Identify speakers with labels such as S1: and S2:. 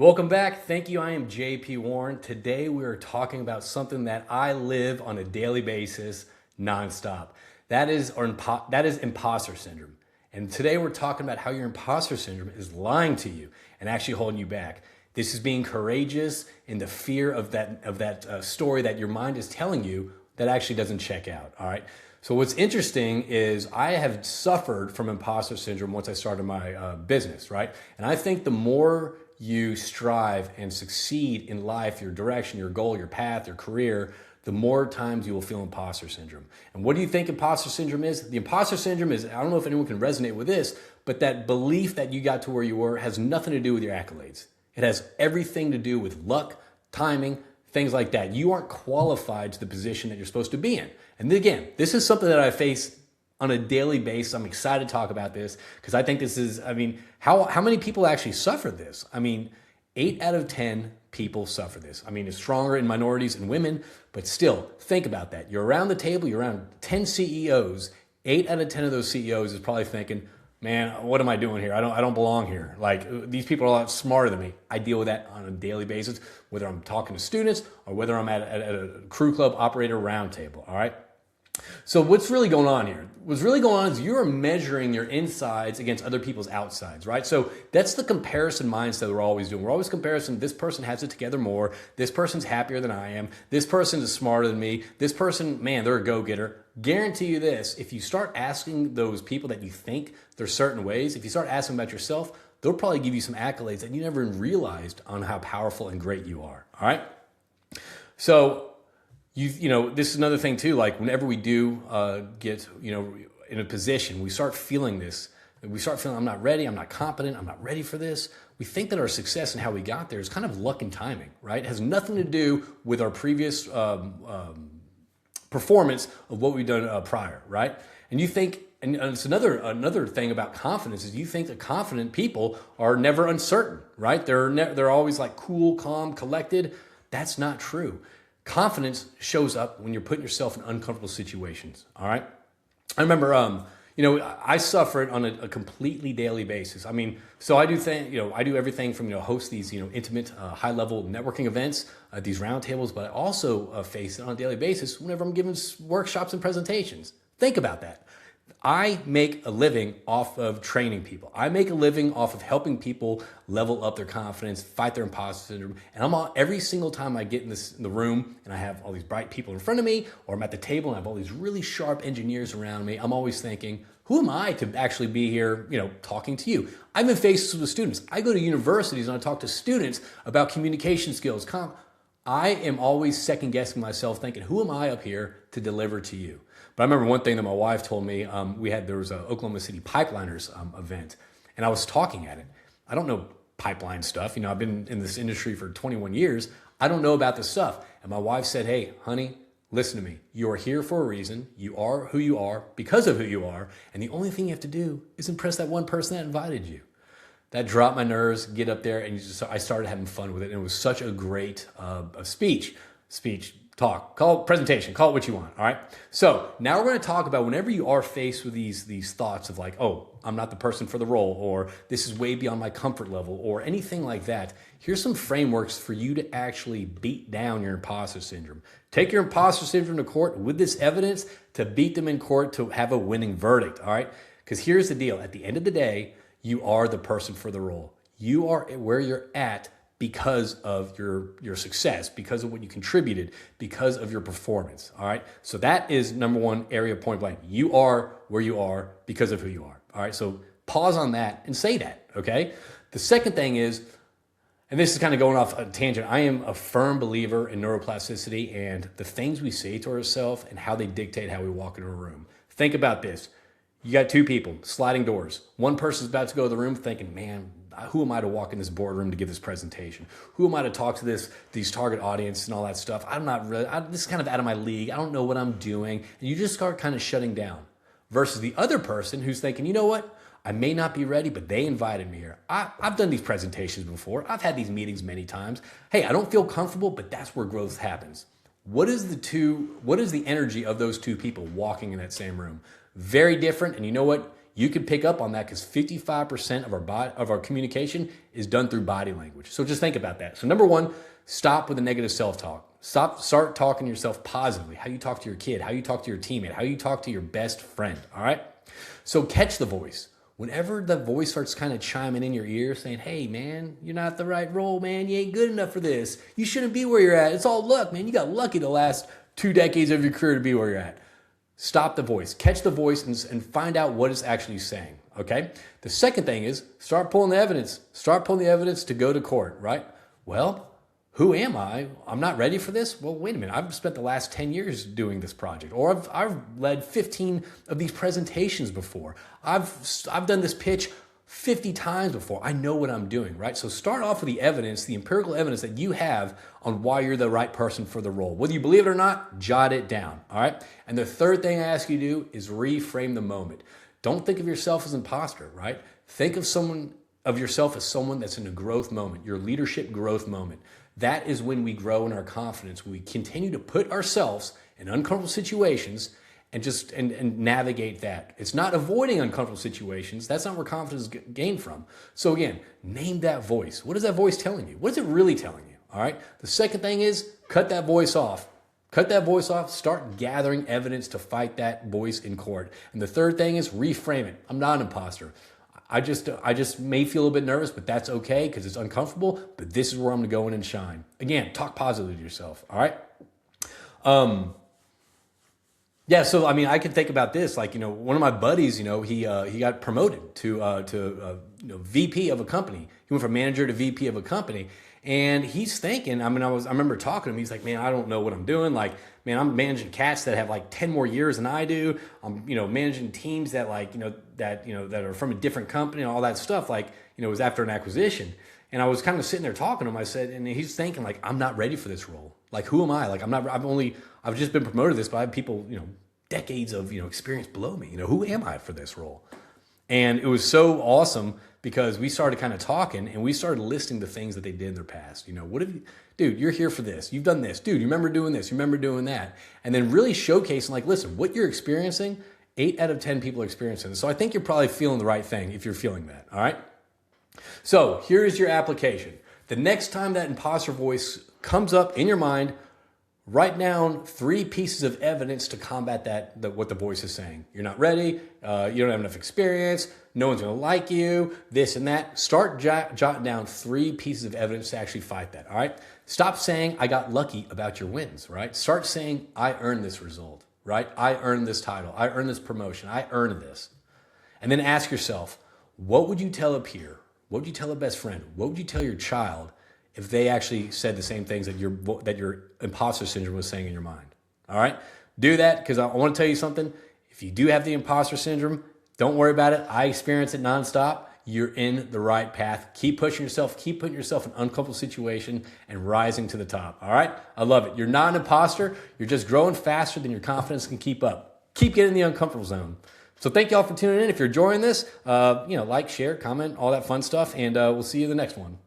S1: Welcome back. Thank you. I am JP Warren. Today we are talking about something that I live on a daily basis nonstop. That is imposter syndrome. And today we're talking about how your imposter syndrome is lying to you and actually holding you back. This is being courageous in the fear of that story that your mind is telling you that actually doesn't check out. All right. So what's interesting is I have suffered from imposter syndrome once I started my business, right? And I think the more you strive and succeed in life, your direction, your goal, your path, your career, the more times you will feel imposter syndrome. And what do you think imposter syndrome is? The imposter syndrome is, I don't know if anyone can resonate with this, but that belief that you got to where you were has nothing to do with your accolades. It has everything to do with luck, timing, things like that. You aren't qualified to the position that you're supposed to be in. And again, this is something that I face on a daily basis. I'm excited to talk about this because I think this is, how many people actually suffer this? 8 out of 10 people suffer this. It's stronger in minorities and women, but still think about that. You're around the table, you're around 10 CEOs. 8 out of 10 of those CEOs is probably thinking, man, what am I doing here? I don't belong here. Like, these people are a lot smarter than me. I deal with that on a daily basis, whether I'm talking to students or whether I'm at a crew club operator roundtable, all right? So what's really going on here? What's really going on is you're measuring your insides against other people's outsides, right? So that's the comparison mindset we're always doing. We're always comparing, this person has it together more. This person's happier than I am. This person is smarter than me. This person, man, they're a go-getter. Guarantee you this, if you start asking those people that you think they're certain ways, if you start asking about yourself, they'll probably give you some accolades that you never even realized on how powerful and great you are, all right? So this is another thing too, like whenever we do get, in a position, we start feeling this. We start feeling, I'm not ready, I'm not competent, I'm not ready for this. We think that our success and how we got there is kind of luck and timing, right? It has nothing to do with our previous performance of what we've done prior, right? And you think, and it's another thing about confidence is you think that confident people are never uncertain, right? They're always like cool, calm, collected. That's not true. Confidence shows up when you're putting yourself in uncomfortable situations, all right? I remember, I suffer it on a completely daily basis. So I do everything from, host these, intimate, high-level networking events, these roundtables, but I also face it on a daily basis whenever I'm giving workshops and presentations. Think about that. I make a living off of training people. I make a living off of helping people level up their confidence, fight their imposter syndrome. And every single time I get in the room and I have all these bright people in front of me, or I'm at the table and I have all these really sharp engineers around me, I'm always thinking, who am I to actually be here, talking to you? I've been faced with students. I go to universities and I talk to students about communication skills. I am always second guessing myself thinking, who am I up here to deliver to you? But I remember one thing that my wife told me, there was an Oklahoma City Pipeliners event, and I was talking at it. I don't know pipeline stuff. I've been in this industry for 21 years. I don't know about this stuff. And my wife said, hey, honey, listen to me. You are here for a reason. You are who you are because of who you are. And the only thing you have to do is impress that one person that invited you. That dropped my nerves, get up there, and I started having fun with it. And it was such a great talk, call it presentation, call it what you want, all right? So now we're going to talk about whenever you are faced with these thoughts of like, oh, I'm not the person for the role, or this is way beyond my comfort level, or anything like that. Here's some frameworks for you to actually beat down your imposter syndrome. Take your imposter syndrome to court with this evidence to beat them in court to have a winning verdict, all right? Because here's the deal. At the end of the day, you are the person for the role. You are where you're at because of your success, because of what you contributed, because of your performance, all right? So that is number one area, point blank. You are where you are because of who you are, all right? So pause on that and say that, okay? The second thing is, and this is kind of going off a tangent, I am a firm believer in neuroplasticity and the things we say to ourselves and how they dictate how we walk into a room. Think about this. You got two people, sliding doors. One person's about to go to the room thinking, man, who am I to walk in this boardroom to give this presentation? Who am I to talk to these target audience and all that stuff? This is kind of out of my league. I don't know what I'm doing. And you just start kind of shutting down. Versus the other person who's thinking, you know what? I may not be ready, but they invited me here. I've done these presentations before. I've had these meetings many times. Hey, I don't feel comfortable, but that's where growth happens. What is the energy of those two people walking in that same room? Very different. And you know what? you can pick up on that because 55% of our communication is done through body language. So just think about that. So number one, stop with the negative self-talk. Start talking to yourself positively. How you talk to your kid, how you talk to your teammate, how you talk to your best friend, all right? So catch the voice. Whenever the voice starts kind of chiming in your ear saying, hey, man, you're not the right role, man. You ain't good enough for this. You shouldn't be where you're at. It's all luck, man. You got lucky the last 2 decades of your career to be where you're at. Stop the voice. Catch the voice and find out what it's actually saying, okay? The second thing is start pulling the evidence. Start pulling the evidence to go to court, right? Well, who am I? I'm not ready for this? Well, wait a minute. I've spent the last 10 years doing this project, or I've led 15 of these presentations before. I've done this pitch 50 times before. I know what I'm doing, right? So start off with the evidence, the empirical evidence that you have on why you're the right person for the role. Whether you believe it or not, jot it down, all right? And the third thing I ask you to do is reframe the moment. Don't think of yourself as an imposter, right? Think of yourself as someone that's in a growth moment, your leadership growth moment. That is when we grow in our confidence. We continue to put ourselves in uncomfortable situations and navigate that. It's not avoiding uncomfortable situations. That's not where confidence is gained from. So again, name that voice. What is that voice telling you? What is it really telling you? All right. The second thing is cut that voice off. Cut that voice off. Start gathering evidence to fight that voice in court. And the third thing is reframe it. I'm not an imposter. I just may feel a little bit nervous, but that's okay because it's uncomfortable, but this is where I'm going to go in and shine. Again, talk positively to yourself, all right? Yeah, so I mean, I can think about this. Like, one of my buddies, he got promoted to VP of a company. He went from manager to VP of a company, and he's thinking. I remember talking to him. He's like, man, I don't know what I'm doing. Like, man, I'm managing cats that have like 10 more years than I do. I'm managing teams that that are from a different company and all that stuff. Like, it was after an acquisition. And I was kind of sitting there talking to him. I said, and he's thinking like, I'm not ready for this role. Like, who am I? Like, I've just been promoted to this, but I have people, decades of, experience below me. Who am I for this role? And it was so awesome because we started kind of talking and we started listing the things that they did in their past. What have you, dude, you're here for this. You've done this. Dude, you remember doing this. You remember doing that. And then really showcasing like, listen, what you're experiencing, 8 out of 10 people are experiencing it. So I think you're probably feeling the right thing if you're feeling that. All right. So here's your application. The next time that imposter voice comes up in your mind, write down 3 pieces of evidence to combat what the voice is saying. You're not ready. You don't have enough experience. No one's going to like you, this and that. Start jotting down 3 pieces of evidence to actually fight that, all right? Stop saying, I got lucky about your wins, right? Start saying, I earned this result, right? I earned this title. I earned this promotion. I earned this. And then ask yourself, what would you tell a peer? What would you tell a best friend? What would you tell your child if they actually said the same things that your imposter syndrome was saying in your mind? All right? Do that because I want to tell you something. If you do have the imposter syndrome, don't worry about it. I experience it nonstop. You're in the right path. Keep pushing yourself. Keep putting yourself in an uncomfortable situation and rising to the top. All right? I love it. You're not an imposter. You're just growing faster than your confidence can keep up. Keep getting in the uncomfortable zone. So thank y'all for tuning in. If you're enjoying this, like, share, comment, all that fun stuff, and we'll see you in the next one.